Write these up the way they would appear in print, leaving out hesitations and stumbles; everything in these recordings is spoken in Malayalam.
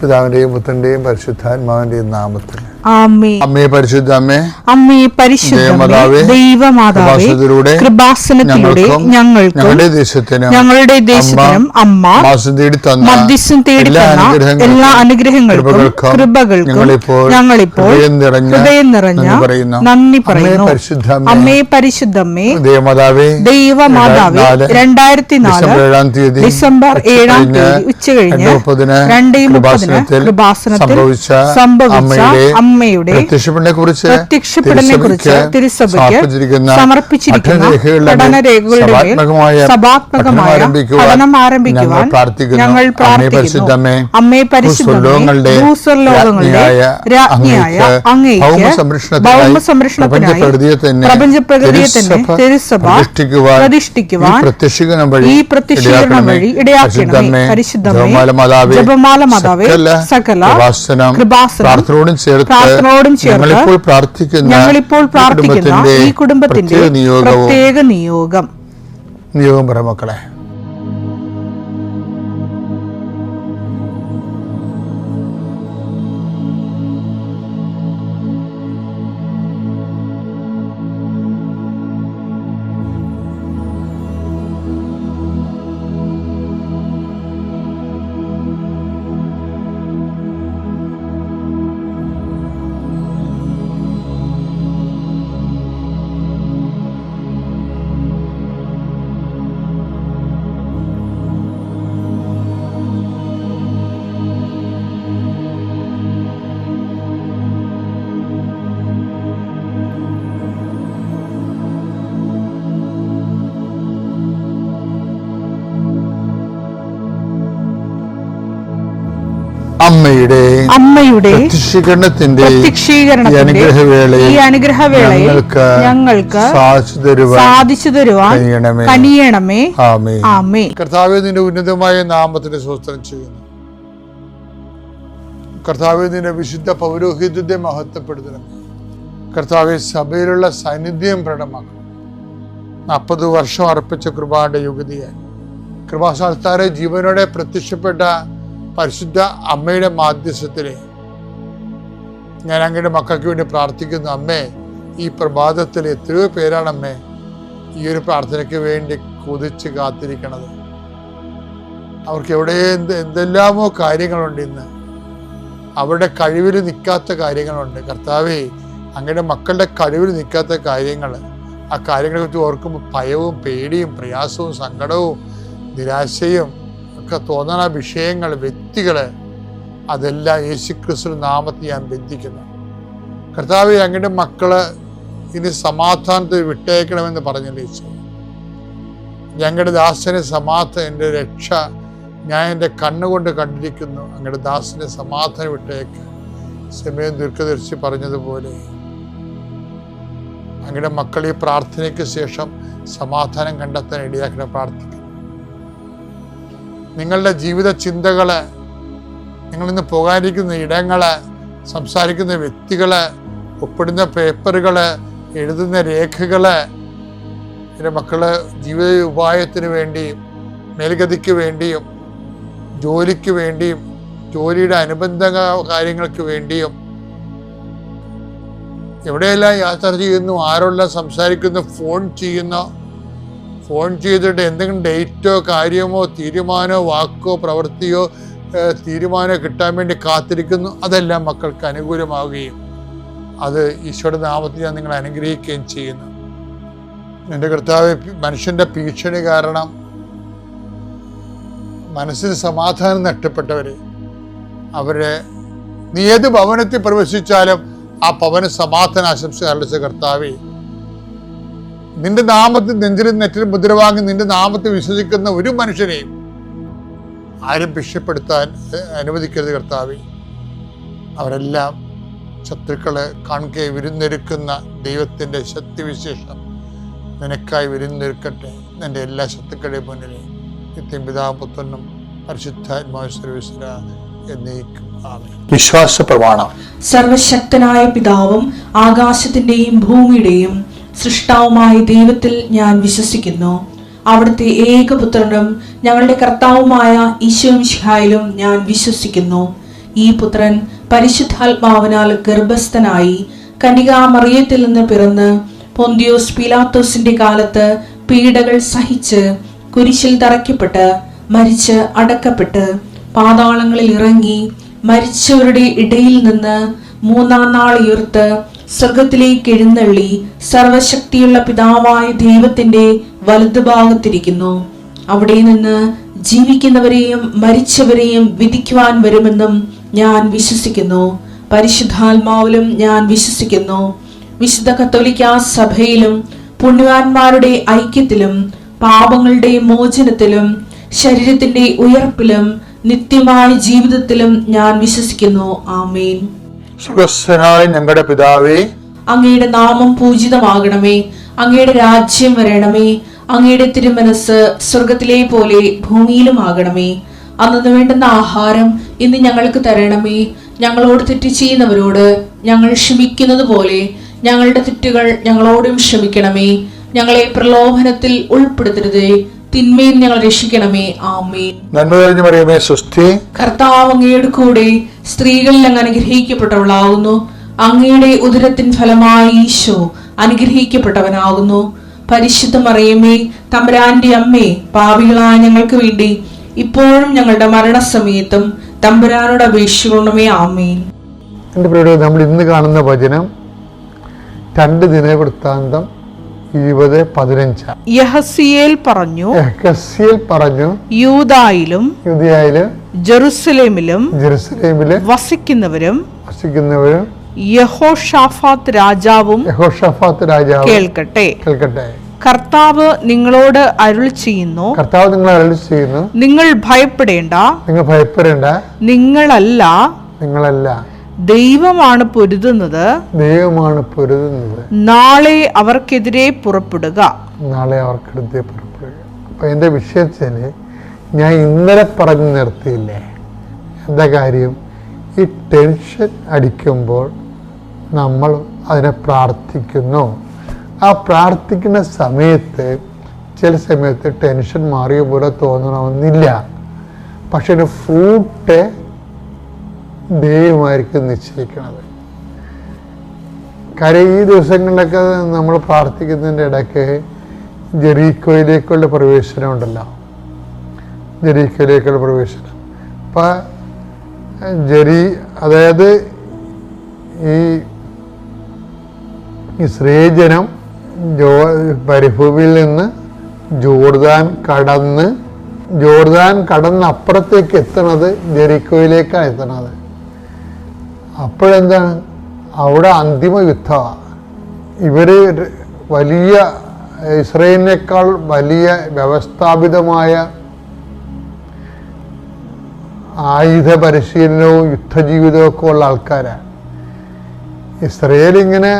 പിതാവിന്റെയും പുത്രന്റെയും പരിശുദ്ധാത്മാവിന്റെയും നാമത്തിൽ ആമേൻ. അമ്മേ പരിശുദ്ധ അമ്മേ, അമ്മേ പരിശുദ്ധ ദൈവമാതാവേ, കൃപാസനത്തിലൂടെ ഞങ്ങൾക്കും ഞങ്ങളുടെ ദേശത്തിനും അമ്മ മധ്യസ്ഥം തേടി തന്ന എല്ലാ അനുഗ്രഹങ്ങൾക്കും കൃപകൾക്കും ഞങ്ങളിപ്പോൾ ഹൃദയം നിറഞ്ഞ നന്ദി പറയുന്നു. അമ്മേ പരിശുദ്ധമ്മേ, ദൈവമാതാവേ, 2004 ഡിസംബർ 7 ഉച്ചകഴിഞ്ഞ് 2:30 കൃപാസനത്തിൽ സംഭവിച്ച അമ്മയുടെ പ്രത്യക്ഷപ്പെടലിനെക്കുറിച്ച് തിരുസഭയ്ക്ക് സമർപ്പിച്ചിരിക്കുന്ന പഠനരേഖകളുടെ മേൽ സഭാത്മകമായ പഠനം ആരംഭിക്കുവാൻ ഞങ്ങൾ പ്രാർത്ഥിക്കുന്നു. അമ്മേ പരിശുദ്ധമേ, ഭൂസ്വർലോകങ്ങളുടെ രാജ്ഞിയായ അങ്ങേയ്ക്ക് ഭൗമസംരക്ഷണത്തിനായി പ്രപഞ്ചപ്രകൃതിയെ തന്നെ തിരുസഭ പ്രതിഷ്ഠിക്കുവാൻ ഈ പ്രത്യക്ഷീകരണം വഴി ഇടയാക്കണമേ. പരിശുദ്ധമേ, ജപമാല മാതാവേ, സകല കൃപാസനം പ്രാർത്ഥനയോടും ചേർത്ത് ഞങ്ങളിപ്പോൾ പ്രാർത്ഥിക്കുന്ന ഈ കുടുംബത്തിന്റെ പ്രത്യേക നിയോഗം പറ മക്കളെ. അമ്മയുടെ പ്രത്യക്ഷീകരണത്തിന്റെ ഈ അനുഗ്രഹവേളയിൽ ഞങ്ങൾക്ക് സാധിച്ചു തരുവാൻ കനിയണമേ. ആമേൻ. കർത്താവേ, നിന്റെ ഉന്നതമായ നാമത്തിന് സ്തോത്രം ചെയ്യുന്നു. കർത്താവേ, നിന്റെ വിശുദ്ധ പൗരോഹിത്യത്തെ മഹത്വപ്പെടുത്തണം. കർത്താവെ, സഭയിലുള്ള സാന്നിധ്യം പ്രകടമാക്കണം. 40 വർഷം അർപ്പിച്ച കൃപാന്റെ യുഗതിയായി കൃപാസ്ഥാനത്താരെ ജീവനോടെ പ്രത്യക്ഷപ്പെട്ട പരിശുദ്ധ അമ്മയുടെ മാധ്യസ്ഥത്തില് ഞാൻ അങ്ങയുടെ മക്കൾക്ക് വേണ്ടി പ്രാർത്ഥിക്കുന്നു. അമ്മേ, ഈ പ്രഭാതത്തിൽ എത്രയോ പേരാണ് അമ്മേ ഈ ഒരു പ്രാർത്ഥനയ്ക്ക് വേണ്ടി കൊതിച്ച് കാത്തിരിക്കണത്. അവർക്ക് എവിടെ എന്തെല്ലാമോ കാര്യങ്ങളുണ്ട്. ഇന്ന് അവരുടെ കഴിവിൽ നിൽക്കാത്ത കാര്യങ്ങളുണ്ട്. കർത്താവേ, അങ്ങയുടെ മക്കളുടെ കഴിവിൽ നിൽക്കാത്ത കാര്യങ്ങൾ, ആ കാര്യങ്ങളെ കുറിച്ച് ഓർക്കുമ്പോൾ ഭയവും പേടിയും പ്രയാസവും സങ്കടവും നിരാശയും ഒക്കെ തോന്നുന്ന വിഷയങ്ങൾ, വ്യക്തികൾ, അതെല്ലാം യേശുക്രിസ്തു നാമത്തിൽ ഞാൻ ബന്ധിക്കുന്നു. കർത്താവേ, അങ്ങയുടെ മക്കള് ഇനി സമാധാനത്തിൽ വിട്ടേക്കണമെന്ന് പറഞ്ഞില്ലേ ഈശോ. ഞങ്ങളുടെ ദാസനെ എൻ്റെ രക്ഷ ഞാൻ എൻ്റെ കണ്ണുകൊണ്ട് കണ്ടിരിക്കുന്നു. അങ്ങയുടെ ദാസനെ സമാധാനം വിട്ടേക്ക്. സമയം ദീർഘദർശി പറഞ്ഞതുപോലെ അങ്ങയുടെ മക്കൾ ഈ പ്രാർത്ഥനയ്ക്ക് ശേഷം സമാധാനം കണ്ടെത്താൻ ഇടയാക്കണം പ്രാർത്ഥിക്കുന്നു. നിങ്ങളുടെ ജീവിത ചിന്തകള്, നിങ്ങളിന്ന് പോകാനിരിക്കുന്ന ഇടങ്ങള്, സംസാരിക്കുന്ന വ്യക്തികള്, ഒപ്പിടുന്ന പേപ്പറുകള്, എഴുതുന്ന രേഖകള്, എൻ്റെ മക്കള് ജീവിത ഉപായത്തിന് വേണ്ടിയും മേൽഗതിക്ക് വേണ്ടിയും ജോലിക്ക് വേണ്ടിയും ജോലിയുടെ അനുബന്ധ കാര്യങ്ങൾക്ക് വേണ്ടിയും എവിടെയെല്ലാം യാത്ര ചെയ്യുന്നു, ആരോടെല്ലാം സംസാരിക്കുന്നു, ഫോൺ ചെയ്തിട്ട് എന്തെങ്കിലും ഡേറ്റോ കാര്യമോ തീരുമാനമോ വാക്കോ പ്രവൃത്തിയോ തീരുമാനമോ കിട്ടാൻ വേണ്ടി കാത്തിരിക്കുന്നു. അതെല്ലാം മക്കൾക്ക് അനുകൂലമാവുകയും അത് ഈശോയുടെ നാമത്തിൽ ഞാൻ നിങ്ങളെ അനുഗ്രഹിക്കുകയും ചെയ്യുന്നു. എൻ്റെ കർത്താവ്, മനുഷ്യൻ്റെ ഭീഷണി കാരണം മനസ്സിന് സമാധാനം നഷ്ടപ്പെട്ടവര്, അവരെ നീ ഏത് ഭവനത്തിൽ പ്രവേശിച്ചാലും ആ ഭവന സമാധാന ആശംസ അറിയിച്ച കർത്താവേ, നിന്റെ നാമത്തിൽ നെഞ്ചിലും നെറ്റിലും മുദ്രവാങ്ങി നിന്റെ നാമത്തിൽ വിശ്വസിക്കുന്ന ഒരു മനുഷ്യനെയും ആരും ഭിക്ഷപ്പെടുത്താൻ അനുവദിക്കരുത് കർത്താവേ. അവരെല്ലാം ശത്രുക്കളെ കാണുകെ വിരുന്നൊരുക്കുന്ന ദൈവത്തിൻ്റെ ശക്തിവിശേഷം നിനക്കായി വിരുന്നൊരുക്കട്ടെ. നിന്റെ എല്ലാ ശത്രുക്കളുടെയും മുന്നിൽ നിത്യം പിതാവും പുത്രനും പരിശുദ്ധാത്മാവിശ്വര എന്നേക്കും ആമേൻ. വിശ്വാസ പ്രമാണം. സർവശക്തനായ പിതാവും ആകാശത്തിന്റെയും ഭൂമിയുടെയും സൃഷ്ടാവുമായ ദൈവത്തിൽ ഞാൻ വിശ്വസിക്കുന്നു. അവിടുത്തെ ഏകപുത്രനും ഞങ്ങളുടെ കർത്താവുമായ ഈശോ മിശിഹായിലും ഞാൻ വിശ്വസിക്കുന്നു. ഈ പുത്രൻ പരിശുദ്ധാത്മാവിനാൽ ഗർഭസ്ഥനായി കന്യകാമറിയത്തിൽ നിന്ന് പിറന്ന് പൊന്തിയോസ് പീലാത്തോസിന്റെ കാലത്ത് പീഡകൾ സഹിച്ച് കുരിശിൽ തറയ്ക്കപ്പെട്ട് മരിച്ച് അടക്കപ്പെട്ട് പാതാളങ്ങളിൽ ഇറങ്ങി മരിച്ചവരുടെ ഇടയിൽ നിന്ന് മൂന്നാം നാൾ ഉയർത്ത് സ്വർഗത്തിലേക്ക് എഴുന്നള്ളി സർവശക്തിയുള്ള പിതാവായ ദൈവത്തിന്റെ വലതുഭാഗത്തിരിക്കുന്നു. അവിടെ നിന്ന് ജീവിക്കുന്നവരെയും മരിച്ചവരെയും വിധിക്കുവാൻ വരുമെന്നും ഞാൻ വിശ്വസിക്കുന്നു. പരിശുദ്ധാത്മാവിലും ഞാൻ വിശ്വസിക്കുന്നു. വിശുദ്ധ കത്തോലിക്കാ സഭയിലും പുണ്യവാന്മാരുടെ ഐക്യത്തിലും പാപങ്ങളുടെ മോചനത്തിലും ശരീരത്തിന്റെ ഉയർപ്പിലും നിത്യമായ ജീവിതത്തിലും ഞാൻ വിശ്വസിക്കുന്നു. ആമേൻ. സുഖസ്ഥനായ ഞങ്ങളുടെ പിതാവേ, അങ്ങയുടെ നാമം പൂജിതമാകണമേ. അങ്ങയുടെ രാജ്യം വരണമേ. അങ്ങയുടെ തിരുമനസ് സ്വർഗത്തിലെ പോലെ ഭൂമിയിലും ആകണമേ. അന്നു വേണ്ടുന്ന ആഹാരം ഇന്ന് ഞങ്ങൾക്ക് തരണമേ. ഞങ്ങളോട് തെറ്റ് ചെയ്യുന്നവരോട് ഞങ്ങൾ ക്ഷമിക്കുന്നത് പോലെ ഞങ്ങളുടെ തെറ്റുകൾ ഞങ്ങളോടും ക്ഷമിക്കണമേ. ഞങ്ങളെ പ്രലോഭനത്തിൽ ഉൾപ്പെടുത്തരുതേ, തിന്മയിൽ ഞങ്ങൾ രക്ഷിക്കണമേ. ആമേൻ. നന്മ നിറഞ്ഞ മറിയമേ, സ്വസ്തി. കർത്താവ് അങ്ങയുടെ കൂടെ സ്ത്രീകളിൽ അങ്ങ് അനുഗ്രഹിക്കപ്പെട്ടവളാകുന്നു. അങ്ങയുടെ ഉദരത്തിൻ ഫലമായി ഈശോ അനുഗ്രഹിക്കപ്പെട്ടവനാകുന്നു. പരിശുദ്ധ മറിയമേ, തമ്പുരാന്റെ അമ്മേ, പാപികളായ ഞങ്ങൾക്ക് വേണ്ടി ഇപ്പോഴും ഞങ്ങളുടെ മരണസമയത്തും തമ്പുരാനോട് അപേക്ഷിക്കണമേ. ആമേൻ. എൻ്റെ പ്രിയരെ, നമ്മൾ ഇന്ന് കാണുന്ന വചനം 2 ദിനവൃത്താന്തം 20:15. യഹസിയേൽ പറഞ്ഞു, യൂദായിലും ജെറുസലേമിലും വസിക്കുന്നവരും യഹോഷാഫാത്ത് രാജാവും കേൾക്കട്ടെ. കർത്താവ് നിങ്ങളോട് അരുളി ചെയ്യുന്നു, നിങ്ങൾ ഭയപ്പെടേണ്ട. നിങ്ങളല്ല ദൈവമാണ് പൊരുതുന്നത്. നാളെ അവർക്കെതിരെ പുറപ്പെടുക. അപ്പൊ എന്റെ വിഷയത്തിന് ഞാൻ ഇന്നലെ പറഞ്ഞു നിർത്തിയില്ലേ, എന്താ കാര്യം? ഈ ടെൻഷൻ അടിക്കുമ്പോൾ നമ്മൾ അതിനെ പ്രാർത്ഥിക്കുന്നു. ആ പ്രാർത്ഥിക്കുന്ന സമയത്ത് ചില സമയത്ത് ടെൻഷൻ മാറിയ പോലെ തോന്നണമെന്നില്ല. പക്ഷെ ഒരു ഫ്രൂട്ട് ദൈവമായിരിക്കും നിശ്ചയിക്കുന്നത്. കാര്യം ഈ ദിവസങ്ങളിലൊക്കെ നമ്മൾ പ്രാർത്ഥിക്കുന്നതിൻ്റെ ഇടയ്ക്ക് ജെറീക്കോയിലേക്കുള്ള പ്രവേശനം ഉണ്ടല്ലോ, ജെറീക്കോയിലേക്കുള്ള പ്രവേശനം. അപ്പം അതായത് ഈ ഇസ്രായേൽ മരുഭൂമിയിൽ നിന്ന് ജോർദാൻ കടന്ന് അപ്പുറത്തേക്ക് എത്തണത് ജെറിക്കോയിലേക്കാണ് എത്തണത്. അപ്പോഴെന്താണ്? അവിടെ അന്തിമ യുദ്ധമാണ്. ഇവര് വലിയ ഇസ്രായേലിനേക്കാൾ വലിയ വ്യവസ്ഥാപിതമായ ആയുധ പരിശീലനവും യുദ്ധജീവിതവും ഒക്കെ ഉള്ള ആൾക്കാരാണ്. ഇസ്രായേൽ ഇങ്ങനെ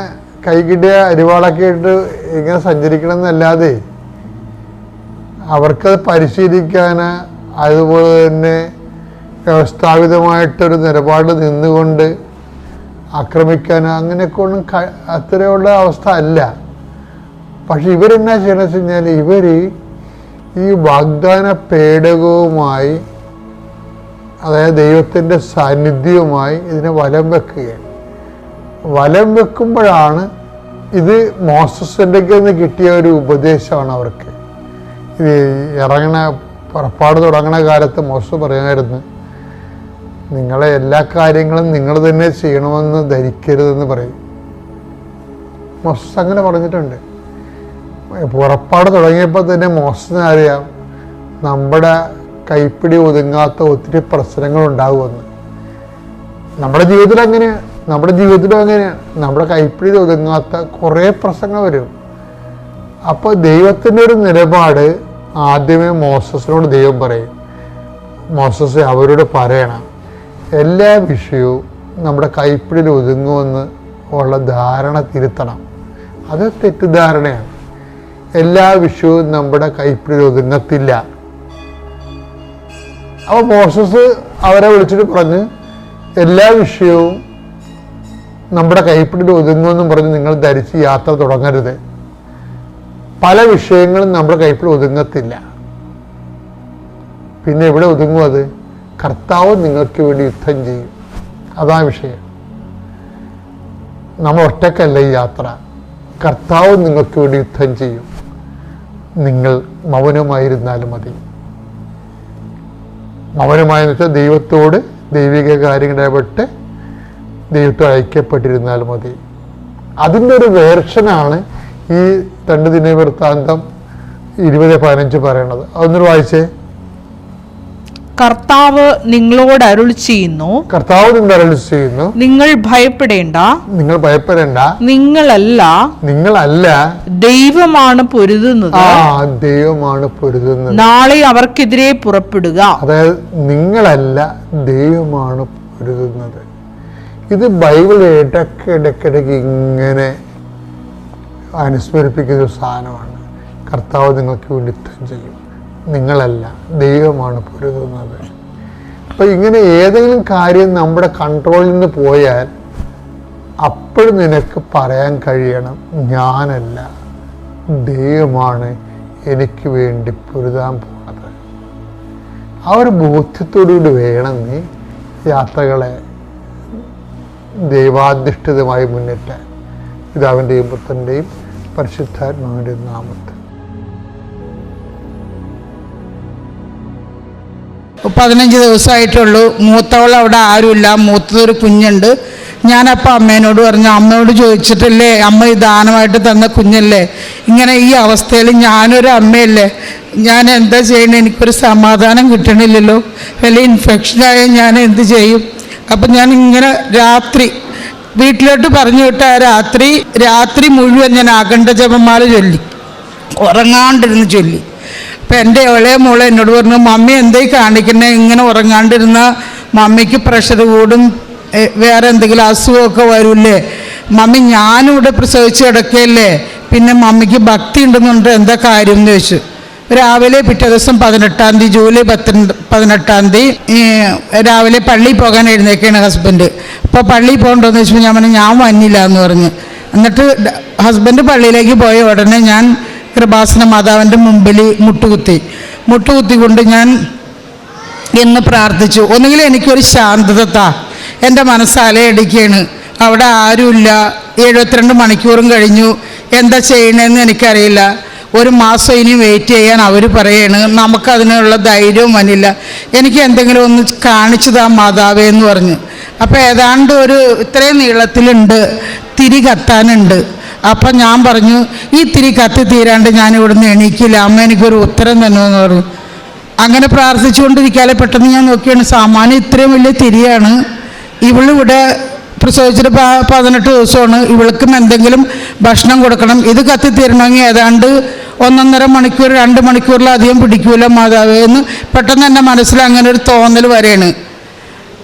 കൈകിട്ടിയ അരിവാളൊക്കെ ഇട്ട് ഇങ്ങനെ സഞ്ചരിക്കണം എന്നല്ലാതെ അവർക്കത് പരിശീലിക്കാൻ, അതുപോലെ തന്നെ വ്യവസ്ഥാപിതമായിട്ടൊരു നിലപാട് നിന്നുകൊണ്ട് ആക്രമിക്കാൻ അങ്ങനെയൊക്കെ ഒന്നും അത്രയുള്ള അവസ്ഥ അല്ല. പക്ഷെ ഇവരെന്നാ ചെയ്യണമെന്ന് വെച്ച് കഴിഞ്ഞാൽ ഇവർ ഈ വാഗ്ദാന പേടകവുമായി, അതായത് ദൈവത്തിൻ്റെ സാന്നിധ്യവുമായി ഇതിനെ വലം വെക്കുകയാണ്. വലം വെക്കുമ്പോഴാണ് ഇത് മോസസിൻ്റെ നിന്ന് കിട്ടിയ ഒരു ഉപദേശമാണ് അവർക്ക്. ഇത് പുറപ്പാട് തുടങ്ങണ കാലത്ത് മോസസ് പറയുമായിരുന്നു, നിങ്ങളെ എല്ലാ കാര്യങ്ങളും നിങ്ങൾ തന്നെ ചെയ്യണമെന്ന് ധരിക്കരുതെന്ന് പറയും. മോസസ് അങ്ങനെ പറഞ്ഞിട്ടുണ്ട്. പുറപ്പാട് തുടങ്ങിയപ്പോൾ തന്നെ മോസസിന് അറിയാം നമ്മുടെ കൈപ്പിടി ഒതുങ്ങാത്ത ഒത്തിരി പ്രശ്നങ്ങൾ ഉണ്ടാകുമെന്ന്. നമ്മുടെ ജീവിതത്തിൽ അങ്ങനെയാണ്, നമ്മുടെ കൈപ്പിടി ഒതുങ്ങാത്ത കുറേ പ്രശ്നങ്ങൾ വരും. അപ്പോൾ ദൈവത്തിൻ്റെ ഒരു നിലപാട് ആദ്യമേ മോസസിനോട് ദൈവം പറയും, മോസസ് അവരോട് പറയണം എല്ലാ വിഷയവും നമ്മുടെ കൈപ്പിടിയിൽ ഒതുങ്ങുമെന്ന് ഉള്ള ധാരണ തിരുത്തണം. അത് തെറ്റിദ്ധാരണയാണ്. എല്ലാ വിഷയവും നമ്മുടെ കൈപ്പിടിയിൽ ഒതുങ്ങത്തില്ല. അപ്പോൾ മോസസ് അവരെ വിളിച്ചിട്ട് പറഞ്ഞ് എല്ലാ വിഷയവും നമ്മുടെ കൈപ്പിടിയിൽ ഒതുങ്ങുമെന്നും പറഞ്ഞ് നിങ്ങൾ ധരിച്ച് യാത്ര തുടങ്ങരുത്. പല വിഷയങ്ങളും നമ്മുടെ കൈപ്പിടിയിൽ ഒതുങ്ങത്തില്ല. പിന്നെ എവിടെ ഒതുങ്ങും? അത് കർത്താവ് നിങ്ങൾക്ക് വേണ്ടി യുദ്ധം ചെയ്യും. അതാ വിഷയം. നമ്മൾ ഒറ്റക്കല്ല ഈ യാത്ര. കർത്താവ് നിങ്ങൾക്ക് വേണ്ടി യുദ്ധം ചെയ്യും. നിങ്ങൾ മൗനമായിരുന്നാലും മതി. മൗനമായെന്ന് വെച്ചാൽ ദൈവത്തോട് ദൈവിക കാര്യങ്ങൾ ഇടപെട്ട് ദൈവത്തോട് ഐക്യപ്പെട്ടിരുന്നാൽ മതി. അതിൻ്റെ ഒരു വേർഷനാണ് ഈ 2 ദിനവൃത്താന്തം 20:15 പറയണത്. അതൊന്നൊരു വായിച്ചേ. കർത്താവ് നിങ്ങളോട് അരുൾ ചെയ്യുന്നു, കർത്താവ് നിങ്ങൾ അരുൾ ചെയ്യുന്നു, നിങ്ങൾ ഭയപ്പെടേണ്ട, നിങ്ങൾ ഭയപ്പെടേണ്ട, നിങ്ങളല്ല ദൈവമാണ് പൊരുതുന്നത്, ദൈവമാണ് പൊരുതുന്നത്. നാളെ അവർക്കെതിരെ പുറപ്പെടുക. അതായത് നിങ്ങളല്ല, ദൈവമാണ് പൊരുതുന്നത്. ഇത് ബൈബിൾ ഇടയ്ക്കിടയ്ക്ക് ഇങ്ങനെ അനുസ്മരിപ്പിക്കുന്ന ഒരു സാധനമാണ്. കർത്താവ് നിങ്ങൾക്ക് വേണ്ടി യുദ്ധം ചെയ്യും, നിങ്ങളല്ല, ദൈവമാണ് പൊരുതുന്നത്. അപ്പം ഇങ്ങനെ ഏതെങ്കിലും കാര്യം നമ്മുടെ കൺട്രോളിൽ നിന്ന് പോയാൽ അപ്പോഴും നിനക്ക് പറയാൻ കഴിയണം, ഞാനല്ല, ദൈവമാണ് എനിക്ക് വേണ്ടി പൊരുതാൻ പോകുന്നത്. ആ ഒരു ബോധ്യത്തോടുകൂടി വേണം നീ യാത്രകളെ ദൈവാധിഷ്ഠിതമായി മുന്നേറ്റാൻ. പിതാവിൻ്റെയും പുത്രൻ്റെയും പരിശുദ്ധാത്മാവിൻ്റെയും നാമത്തിൽ. 15 ദിവസമായിട്ടുള്ളൂ. മൂത്തവൾ അവിടെ ആരുമില്ല, മൂത്തതൊരു കുഞ്ഞുണ്ട്. ഞാനപ്പോൾ അമ്മേനോട് പറഞ്ഞു, അമ്മയോട് ചോദിച്ചിട്ടല്ലേ, അമ്മ ഈ ദാനമായിട്ട് തന്ന കുഞ്ഞല്ലേ, ഇങ്ങനെ ഈ അവസ്ഥയിൽ ഞാനൊരു അമ്മയല്ലേ, ഞാൻ എന്താ ചെയ്യണേ, എനിക്കൊരു സമാധാനം കിട്ടണില്ലല്ലോ, വല്ല ഇൻഫെക്ഷനായാൽ ഞാൻ എന്ത് ചെയ്യും? അപ്പം ഞാൻ ഇങ്ങനെ രാത്രി വീട്ടിലോട്ട് പറഞ്ഞു വിട്ട രാത്രി മുഴുവൻ ഞാൻ അഖണ്ഡ ജപമാല ചൊല്ലി, ഉറങ്ങാണ്ടിരുന്ന് ചൊല്ലി. അപ്പം എൻ്റെ ഇളയ മോളെ എന്നോട് പറഞ്ഞു, മമ്മി എന്തായി കാണിക്കണേ, ഇങ്ങനെ ഉറങ്ങാണ്ടിരുന്ന മമ്മിക്ക് പ്രഷർ കൂടും, വേറെ എന്തെങ്കിലും അസുഖമൊക്കെ വരില്ലേ, മമ്മി ഞാനിവിടെ പ്രസവിച്ച് കിടക്കുകയല്ലേ, പിന്നെ മമ്മിക്ക് ഭക്തി ഉണ്ടെന്നുണ്ട്, എന്താ കാര്യം എന്ന് ചോദിച്ചു. രാവിലെ പിറ്റേ ദിവസം 18-ാം തീയതി ജൂലൈ 18-ാം തീയതി രാവിലെ പള്ളിയിൽ പോകാൻ എഴുന്നേക്കാണ് ഹസ്ബൻഡ്. അപ്പോൾ പള്ളിയിൽ പോകണ്ടോന്ന് ചോദിച്ചപ്പോൾ ഞാൻ പറഞ്ഞു ഞാൻ വന്നില്ല എന്ന് പറഞ്ഞു. എന്നിട്ട് ഹസ്ബൻഡ് പള്ളിയിലേക്ക് പോയ ഉടനെ ഞാൻ കൃപാസന മാതാവിൻ്റെ മുമ്പിൽ മുട്ടുകുത്തിക്കൊണ്ട് ഞാൻ എന്ന് പ്രാർത്ഥിച്ചു, ഒന്നുകിൽ എനിക്കൊരു ശാന്തത, എൻ്റെ മനസ്സ് അലയടിക്കുകയാണ്, അവിടെ ആരുമില്ല, 72 മണിക്കൂറും കഴിഞ്ഞു, എന്താ ചെയ്യണമെന്ന് എനിക്കറിയില്ല, 1 മാസം ഇനി വെയിറ്റ് ചെയ്യാൻ അവർ പറയാണ്, നമുക്കതിനുള്ള ധൈര്യവും വന്നില്ല, എനിക്ക് എന്തെങ്കിലും ഒന്ന് കാണിച്ചു താ മാതാവേ എന്ന് പറഞ്ഞു. അപ്പോൾ ഏതാണ്ട് ഒരു ഇത്രയും നീളത്തിലുണ്ട്, തിരി കത്താനുണ്ട്. അപ്പം ഞാൻ പറഞ്ഞു, ഈ തിരി കത്തി തീരാണ്ട് ഞാൻ ഇവിടുന്ന് എണീക്കില്ല, അമ്മ എനിക്കൊരു ഉത്തരം തന്നെയെന്ന് പറഞ്ഞു. അങ്ങനെ പ്രാർത്ഥിച്ചുകൊണ്ടിരിക്കാതെ പെട്ടെന്ന് ഞാൻ നോക്കിയാണ്, സാമാന്യം ഇത്രയും വലിയ തിരിയാണ്, ഇവളിവിടെ പ്രസവിച്ചിട്ട് 18 ദിവസമാണ്, ഇവൾക്കും എന്തെങ്കിലും ഭക്ഷണം കൊടുക്കണം, ഇത് കത്തിത്തീരണമെങ്കിൽ ഏതാണ്ട് 1.5 മണിക്കൂർ 2 മണിക്കൂറിലധികം പിടിക്കൂല മാതാവേ എന്ന് പെട്ടെന്ന് എൻ്റെ മനസ്സിൽ അങ്ങനെ ഒരു തോന്നൽ വരെയാണ്.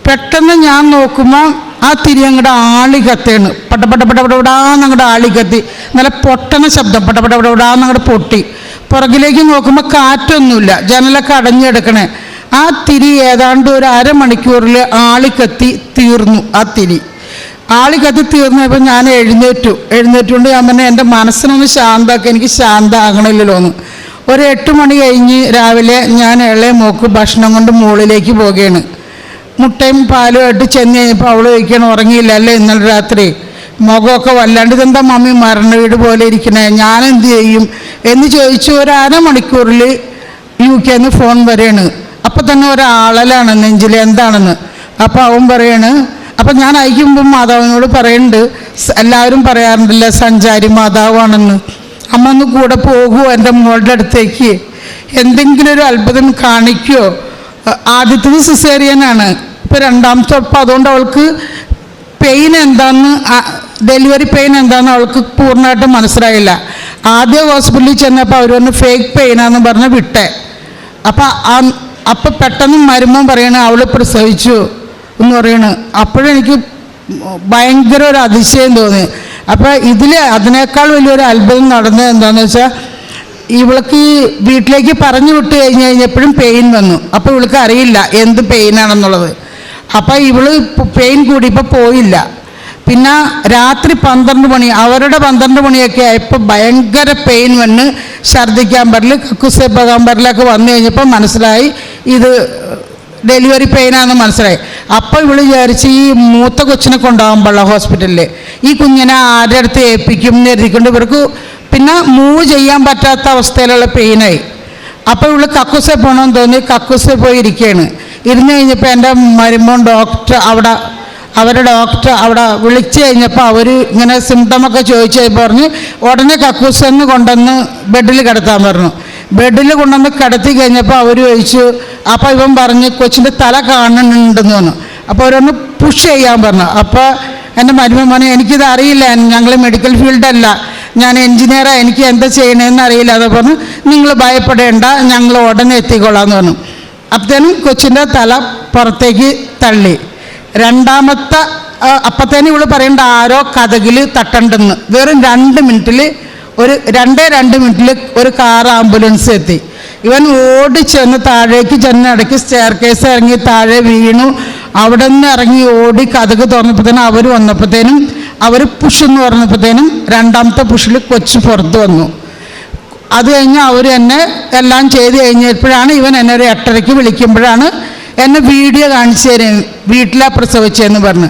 പെട്ടെന്ന് ഞാൻ നോക്കുമ്പോൾ ആ തിരി അങ്ങോട്ട് ആളി കത്തേണ്, പടപടപടപടാന്നങ്ങോട്ട് ആളി കത്തി, നല്ല പൊട്ടണ ശബ്ദം, പടപടപടപടാന്നങ്ങോട്ട് പൊട്ടി. പുറകിലേക്ക് നോക്കുമ്പോൾ കാറ്റൊന്നുമില്ല, ജനലൊക്കെ അടഞ്ഞെടുക്കണേ. ആ തിരി ഏതാണ്ട് ഒരു 1/2 മണിക്കൂറിൽ ആളിക്കത്തി തീർന്നു. ആ തിരി ആളിക്കത്തി തീർന്നപ്പോൾ ഞാൻ എഴുന്നേറ്റുകൊണ്ട് ഞാൻ പറഞ്ഞു, എൻ്റെ മനസ്സിനൊന്ന് ശാന്തമാക്കി, എനിക്ക് ശാന്തമാകണില്ലല്ലോ എന്ന്. ഒരു 8 മണി കഴിഞ്ഞ് രാവിലെ ഞാൻ ഇളയ മോക്ക് ഭക്ഷണം കൊണ്ട് മുകളിലേക്ക് പോവുകയാണ്. മുട്ടയും പാലുമായിട്ട് ചെന്ന് കഴിഞ്ഞപ്പോൾ അവൾ ചോദിക്കണം, ഉറങ്ങിയില്ല അല്ലേ ഇന്നലെ രാത്രി, മുഖമൊക്കെ വല്ലാണ്ട്, ഇതെന്താ മമ്മി മരണ വീട് പോലെ ഇരിക്കണേ, ഞാനെന്ത് ചെയ്യും എന്ന് ചോദിച്ചു. ഒരു 1/2 മണിക്കൂറിൽ UK നിന്ന് ഫോൺ വരെയാണ്. അപ്പം തന്നെ ഒരാളലാണ് നെഞ്ചിൽ, എന്താണെന്ന്. അപ്പോൾ അവൻ പറയാണ്, അപ്പം ഞാൻ അയക്കുമ്പം മാതാവിനോട് പറയുന്നുണ്ട്, എല്ലാവരും പറയാറുണ്ടല്ല സഞ്ചാരി മാതാവാണെന്ന്, അമ്മ ഒന്ന് കൂടെ പോകുമോ എൻ്റെ മോളുടെ അടുത്തേക്ക്, എന്തെങ്കിലും ഒരു അത്ഭുതം കാണിക്കുമോ? ആദ്യത്തത് സിസേറിയനാണ്, ഇപ്പോൾ രണ്ടാമത്തെ, അപ്പം അതുകൊണ്ട് അവൾക്ക് പെയിൻ എന്താണെന്ന്, ഡെലിവറി പെയിൻ എന്താണെന്ന് അവൾക്ക് പൂർണ്ണമായിട്ടും മനസ്സിലായില്ല. ആദ്യ ഹോസ്പിറ്റലിൽ ചെന്നപ്പോൾ അവർ പറഞ്ഞു ഫേക്ക് പെയിനാന്ന് പറഞ്ഞ് വിട്ടേ. അപ്പം പെട്ടെന്ന് മരുമോൻ പറയണ അവൾ പ്രസവിച്ചു എന്ന് പറയണ്. അപ്പോഴെനിക്ക് ഭയങ്കര ഒരു അതിശയം തോന്നി. അപ്പോൾ അതിനേക്കാൾ വലിയൊരു അത്ഭുതം നടന്നത് എന്താണെന്ന് വെച്ചാൽ, ഇവൾക്ക് വീട്ടിലേക്ക് പറഞ്ഞു വിട്ട് കഴിഞ്ഞപ്പോഴും പെയിൻ വന്നു. അപ്പോൾ ഇവൾക്ക് അറിയില്ല എന്ത് പെയിനാണെന്നുള്ളത്. അപ്പോൾ ഇവള് പെയിൻ കൂടി ഇപ്പോൾ പോയില്ല. പിന്നെ രാത്രി 12 മണി, അവരുടെ 12 മണിയൊക്കെ ആയപ്പോൾ ഭയങ്കര പെയിൻ വന്ന് ഛർദ്ദിക്കാൻ പറ്റില്ല, കക്കൂസേ പോകാൻ പറ്റില്ലൊക്കെ വന്നു കഴിഞ്ഞപ്പോൾ മനസ്സിലായി ഇത് ഡെലിവറി പെയിനാണെന്ന് മനസ്സിലായി. അപ്പോൾ ഇവള് വിചാരിച്ച് ഈ മൂത്ത കൊച്ചിനെ കൊണ്ടുപോകാൻ ഹോസ്പിറ്റലിൽ ഈ കുഞ്ഞിനെ ആരുടെ അടുത്ത് ഏൽപ്പിക്കും എന്ന് കരുതിക്കൊണ്ട് ഇവർക്ക് പിന്നെ മൂവ് ചെയ്യാൻ പറ്റാത്ത അവസ്ഥയിലുള്ള പെയിനായി. അപ്പോൾ ഇവള് കക്കൂസെ പോകണമെന്ന് തോന്നി കക്കൂസെ പോയി ഇരിക്കുകയാണ്. ഇരുന്ന് കഴിഞ്ഞപ്പോൾ എൻ്റെ മരുമോൻ അവരുടെ ഡോക്ടർ അവിടെ വിളിച്ചു കഴിഞ്ഞപ്പോൾ അവർ ഇങ്ങനെ സിംറ്റമൊക്കെ ചോദിച്ചു കഴിഞ്ഞപ്പോൾ പറഞ്ഞു ഉടനെ കക്കൂസെന്ന് കൊണ്ടുവന്ന് ബെഡിൽ കിടത്താൻ പറഞ്ഞു. ബെഡിൽ കൊണ്ടുവന്ന് കിടത്തി കഴിഞ്ഞപ്പോൾ അവർ ചോദിച്ചു, അപ്പോൾ ഇവൻ പറഞ്ഞ് കൊച്ചിൻ്റെ തല കാണുന്നുണ്ടെന്ന് പറഞ്ഞു. അപ്പോൾ അവരൊന്ന് പുഷ് ചെയ്യാൻ പറഞ്ഞു. അപ്പോൾ എൻ്റെ മരുമൻ പറഞ്ഞു എനിക്കിത് അറിയില്ല, ഞങ്ങൾ മെഡിക്കൽ ഫീൽഡല്ല, ഞാൻ എൻജിനീയറാണ്, എനിക്ക് എന്താ ചെയ്യണമെന്ന് അറിയില്ല. അത് പറഞ്ഞു നിങ്ങൾ ഭയപ്പെടേണ്ട, ഞങ്ങൾ ഉടനെ എത്തിക്കൊള്ളാമെന്ന് പറഞ്ഞു. അപ്പോഴത്തേനും കൊച്ചിൻ്റെ തല പുറത്തേക്ക് തള്ളി. രണ്ടാമത്തെ അപ്പത്തേനും ഇവള് പറയേണ്ട ആരോ കതകിൽ തട്ടണ്ടെന്ന്. വെറും 2 മിനിറ്റിൽ ഒരു 2 മിനിറ്റിൽ ഒരു കാർ ആംബുലൻസ് എത്തി. ഇവൻ ഓടിച്ചെന്ന് താഴേക്ക് ചെന്നിടയ്ക്ക് സ്റ്റെയർ കേസ് ഇറങ്ങി താഴെ വീണു. അവിടെ നിന്ന് ഇറങ്ങി ഓടി കതക് തുറന്നപ്പോഴത്തേനും അവർ വന്നപ്പോഴത്തേനും അവർ പുഷ് എന്ന് പറഞ്ഞപ്പോഴത്തേനും രണ്ടാമത്തെ പുഷിൽ കൊച്ച് പുറത്ത് വന്നു. അത് കഴിഞ്ഞ് അവർ എന്നെ എല്ലാം ചെയ്ത് കഴിഞ്ഞപ്പോഴാണ് ഇവൻ എന്നെ ഒരു 8:30 വിളിക്കുമ്പോഴാണ് എന്നെ വീഡിയോ കാണിച്ചു തരും വീട്ടിലാണ് പ്രസവിച്ചതെന്ന് പറഞ്ഞ്.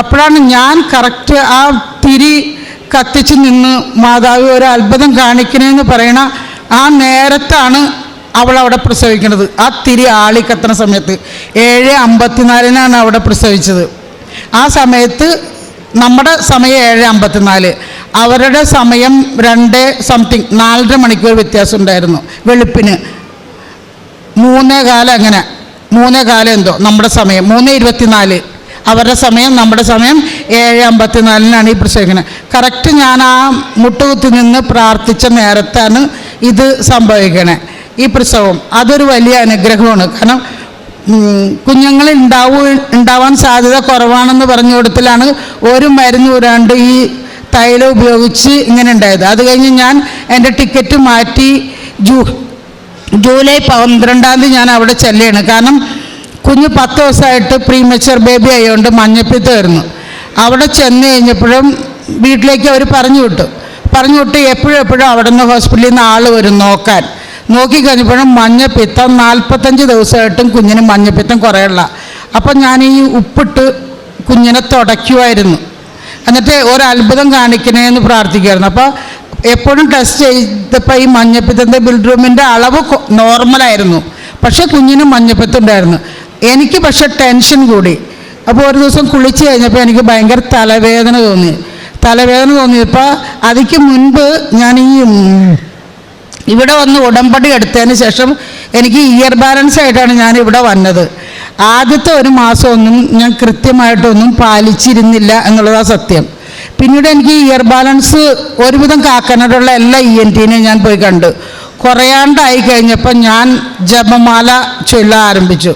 അപ്പോഴാണ് ഞാൻ കറക്റ്റ് ആ തിരി കത്തിച്ച് നിന്ന് മാതാവ് ഒരു അത്ഭുതം കാണിക്കണമെന്ന് പറയണ ആ നേരത്താണ് അവളവിടെ പ്രസവിക്കുന്നത്. ആ തിരി ആളിക്കത്തുന്ന സമയത്ത് 7:54 അവിടെ പ്രസവിച്ചത്. ആ സമയത്ത് നമ്മുടെ സമയം 7:54, അവരുടെ സമയം 2 സംതിങ് 4.5 മണിക്കൂർ വ്യത്യാസം ഉണ്ടായിരുന്നു. വെളുപ്പിന് 3:15 അങ്ങനെ 3:15 എന്തോ നമ്മുടെ സമയം 3:24 അവരുടെ സമയം, നമ്മുടെ സമയം 7:54 ഈ പ്രസവിക്കുന്നത്. കറക്റ്റ് ഞാൻ ആ മുട്ടുകുത്തി നിന്ന് പ്രാർത്ഥിച്ച നേരത്താണ് ഇത് സംഭവിക്കണേ ഈ പ്രസവം. അതൊരു വലിയ അനുഗ്രഹമാണ്. കാരണം കുഞ്ഞുങ്ങൾ ഉണ്ടാവാൻ സാധ്യത കുറവാണെന്ന് പറഞ്ഞു കൊടുത്തിലാണ് ഒരു മരുന്ന് കൂടാണ്ട് ഈ തൈലം ഉപയോഗിച്ച് ഇങ്ങനെ ഉണ്ടായത്. അത് കഴിഞ്ഞ് ഞാൻ എൻ്റെ ടിക്കറ്റ് മാറ്റി ജൂലൈ 12 ഞാൻ അവിടെ ചെല്ലുകയാണ്. കാരണം കുഞ്ഞ് 10 ദിവസമായിട്ട് പ്രീമച്ചർ ബേബി ആയതുകൊണ്ട് മഞ്ഞപ്പിത്തമായിരുന്നു. അവിടെ ചെന്ന് കഴിഞ്ഞപ്പോഴും വീട്ടിലേക്ക് അവർ പറഞ്ഞു വിട്ടു എപ്പോഴും അവിടെ നിന്ന് ഹോസ്പിറ്റലിൽ നിന്ന് ആൾ വരും നോക്കാൻ. നോക്കിക്കഴിഞ്ഞപ്പോഴും മഞ്ഞപ്പിത്തം 45 ദിവസമായിട്ടും കുഞ്ഞിന് മഞ്ഞപ്പിത്തം കുറയുള്ള. അപ്പം ഞാൻ ഈ ഉപ്പിട്ട് കുഞ്ഞിനെ തുടയ്ക്കുമായിരുന്നു. എന്നിട്ട് ഒരത്ഭുതം കാണിക്കണേന്ന് പ്രാർത്ഥിക്കുമായിരുന്നു. അപ്പോൾ എപ്പോഴും ടെസ്റ്റ് ചെയ്തപ്പോൾ ഈ മഞ്ഞപ്പിത്തത്തിൻ്റെ ബിൽഡ്രൂമിൻ്റെ അളവ് നോർമലായിരുന്നു, പക്ഷേ കുഞ്ഞിന് മഞ്ഞപ്പിത്തം ഉണ്ടായിരുന്നു. എനിക്ക് പക്ഷേ ടെൻഷൻ കൂടി. അപ്പോൾ ഒരു ദിവസം കുളിച്ച് കഴിഞ്ഞപ്പോൾ എനിക്ക് ഭയങ്കര തലവേദന തോന്നിയപ്പോൾ അതിക്ക് മുൻപ് ഞാൻ ഇവിടെ വന്ന് ഉടമ്പടി എടുത്തതിന് ശേഷം എനിക്ക് ഇയർ ബാലൻസ് ആയിട്ടാണ് ഞാൻ ഇവിടെ വന്നത്. ആദ്യത്തെ 1 മാസമൊന്നും ഞാൻ കൃത്യമായിട്ടൊന്നും പാലിച്ചിരുന്നില്ല എന്നുള്ളതാണ് സത്യം. പിന്നീട് എനിക്ക് ഇയർ ബാലൻസ് ഒരുവിധം കാക്കാനായിട്ടുള്ള എല്ലാ ENT-നെയും ഞാൻ പോയി കണ്ടു. കുറയാണ്ടായി കഴിഞ്ഞപ്പോൾ ഞാൻ ജപമാല ചൊല്ലാൻ ആരംഭിച്ചു.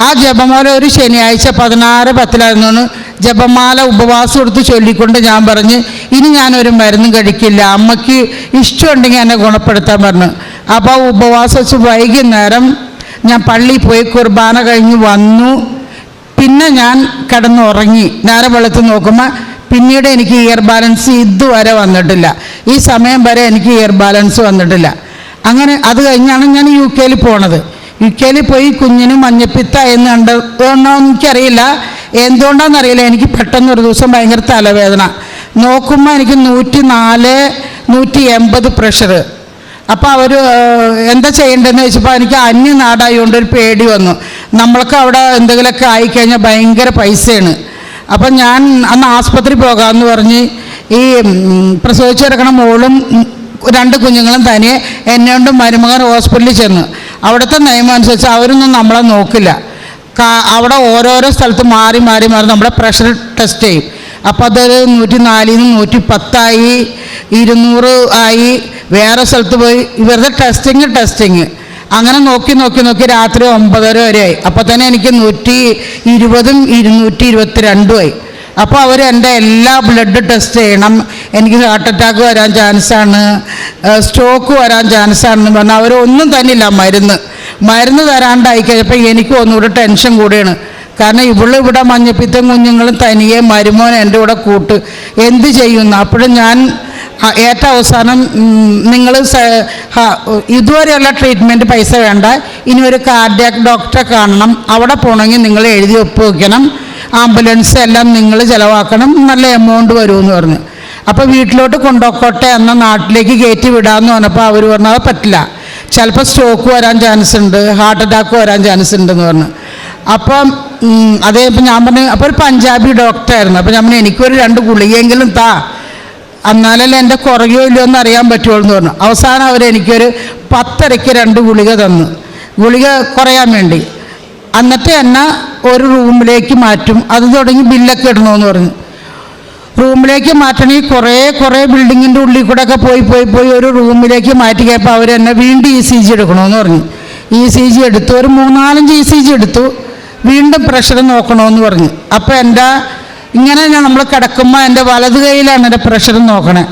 ആ ജപമാല ഒരു ശനിയാഴ്ച 16:10 ജപമാല ഉപവാസം എടുത്ത് ചൊല്ലിക്കൊണ്ട് ഞാൻ പറഞ്ഞ് ഇനി ഞാനൊരു മരുന്നും കഴിക്കില്ല, അമ്മയ്ക്ക് ഇഷ്ടമുണ്ടെങ്കിൽ എന്നെ ഗുണപ്പെടുത്താൻ പറഞ്ഞു. അപ്പോൾ ഉപവാസം വെച്ച് വൈകുന്നേരം ഞാൻ പള്ളിയിൽ പോയി കുർബാന കഴിഞ്ഞ് വന്നു. പിന്നെ ഞാൻ കിടന്നുറങ്ങി. നേരെ വെളുത്ത് നോക്കുമ്പോൾ പിന്നീട് എനിക്ക് ഇയർ ബാലൻസ് ഇതുവരെ വന്നിട്ടില്ല. ഈ സമയം വരെ എനിക്ക് ഇയർ ബാലൻസ് വന്നിട്ടില്ല. അങ്ങനെ അത് കഴിഞ്ഞാണ് ഞാൻ UK പോണത്. UK പോയി കുഞ്ഞിന് മഞ്ഞപ്പിത്ത എന്ന് കണ്ടതുകൊണ്ടോ എനിക്കറിയില്ല, എന്തുകൊണ്ടാണെന്നറിയില്ല, എനിക്ക് പെട്ടെന്നൊരു ദിവസം ഭയങ്കര തലവേദന. നോക്കുമ്പോൾ എനിക്ക് 104/180 പ്രഷർ. അപ്പോൾ അവർ എന്താ ചെയ്യേണ്ടതെന്ന് ചോദിച്ചപ്പോൾ എനിക്ക് അന്യനാടായതുകൊണ്ട് ഒരു പേടി വന്നു. നമ്മൾക്ക് അവിടെ എന്തെങ്കിലുമൊക്കെ ആയിക്കഴിഞ്ഞാൽ ഭയങ്കര പൈസയാണ്. അപ്പം ഞാൻ അന്ന് ആസ്പത്രി പോകാമെന്ന് പറഞ്ഞ് ഈ പ്രസവിച്ച് കിടക്കണ മോളും 2 കുഞ്ഞുങ്ങളും തനിയെ എന്നെക്കൊണ്ട് മരുമകൻ ഹോസ്പിറ്റലിൽ ചെന്നു. അവിടുത്തെ നിയമം അനുസരിച്ച് അവരൊന്നും നമ്മളെ നോക്കില്ല. അവിടെ ഓരോരോ സ്ഥലത്ത് മാറി നമ്മുടെ പ്രഷർ ടെസ്റ്റ് ചെയ്യും. അപ്പോൾ അതൊരു 104 110 200 ആയി. വേറെ സ്ഥലത്ത് പോയി ഇവരുടെ ടെസ്റ്റിങ് അങ്ങനെ നോക്കി രാത്രി 9:30 വരെ ആയി. അപ്പോൾ തന്നെ എനിക്ക് 120 222 ആയി. അപ്പോൾ അവർ എൻ്റെ എല്ലാ ബ്ലഡ് ടെസ്റ്റ് ചെയ്യണം, എനിക്ക് ഹാർട്ട് അറ്റാക്ക് വരാൻ ചാൻസാണ്, സ്ട്രോക്ക് വരാൻ ചാൻസാണെന്ന് പറഞ്ഞാൽ അവരൊന്നും തന്നില്ല. മരുന്ന് തരാണ്ടായി കഴിഞ്ഞപ്പോൾ എനിക്ക് ഒന്നുകൂടെ ടെൻഷൻ കൂടിയാണ്. കാരണം ഇവിടെ മഞ്ഞപ്പിത്തം കുഞ്ഞുങ്ങളും തനിയെ മരുമോൻ എൻ്റെ കൂടെ കൂട്ട് എന്ത് ചെയ്യുന്നു. അപ്പോഴും ഞാൻ ഏറ്റവും അവസാനം നിങ്ങൾ ഇതുവരെയുള്ള ട്രീറ്റ്മെൻറ്റ് പൈസ വേണ്ട, ഇനി ഒരു കാർഡിയാക് ഡോക്ടറെ കാണണം, അവിടെ പോകണമെങ്കിൽ നിങ്ങൾ എഴുതി ഒപ്പ് വയ്ക്കണം, ആംബുലൻസ് എല്ലാം നിങ്ങൾ ചിലവാക്കണം, നല്ല എമൗണ്ട് വരുമെന്ന് പറഞ്ഞു. അപ്പോൾ വീട്ടിലോട്ട് കൊണ്ടുപോക്കോട്ടെ എന്ന നാട്ടിലേക്ക് കയറ്റി വിടാമെന്ന് പറഞ്ഞപ്പോൾ അവർ പറഞ്ഞു അത് പറ്റില്ല, ചിലപ്പോൾ സ്ട്രോക്ക് വരാൻ ചാൻസ് ഉണ്ട്, ഹാർട്ട് അറ്റാക്ക് വരാൻ ചാൻസ് ഉണ്ടെന്ന് പറഞ്ഞു. അപ്പം അതേ ഇപ്പം ഞാൻ പറഞ്ഞു, അപ്പോൾ ഒരു പഞ്ചാബി ഡോക്ടറായിരുന്നു. അപ്പോൾ ഞാൻ പറഞ്ഞു എനിക്കൊരു 2 ഗുളികയെങ്കിലും താ, എന്നാലല്ലേ എൻ്റെ കുറയോ ഇല്ലയോ എന്ന് അറിയാൻ പറ്റുള്ളൂ എന്ന് പറഞ്ഞു. അവസാനം അവരെനിക്കൊരു 10:30 2 ഗുളിക തന്നു, ഗുളിക കുറയാൻ വേണ്ടി. എന്നിട്ട് എന്നെ ഒരു റൂമിലേക്ക് മാറ്റും, അത് തുടങ്ങി ബില്ലൊക്കെ ഇടണമെന്ന് പറഞ്ഞു. റൂമിലേക്ക് മാറ്റണമെങ്കിൽ കുറേ ബിൽഡിങ്ങിൻ്റെ ഉള്ളിൽ കൂടെ ഒക്കെ പോയി ഒരു റൂമിലേക്ക് മാറ്റി കഴിയുമ്പോൾ അവർ എന്നെ വീണ്ടും ECG എടുക്കണമെന്ന് പറഞ്ഞു. ECG എടുത്തു, ഒരു 3-4 ECG എടുത്തു, വീണ്ടും പ്രഷർ നോക്കണമെന്ന് പറഞ്ഞു. അപ്പോൾ എൻ്റെ ഇങ്ങനെ നമ്മൾ കിടക്കുമ്പോൾ എൻ്റെ വലത് കൈയിലാണ് എൻ്റെ പ്രഷർ നോക്കണേ.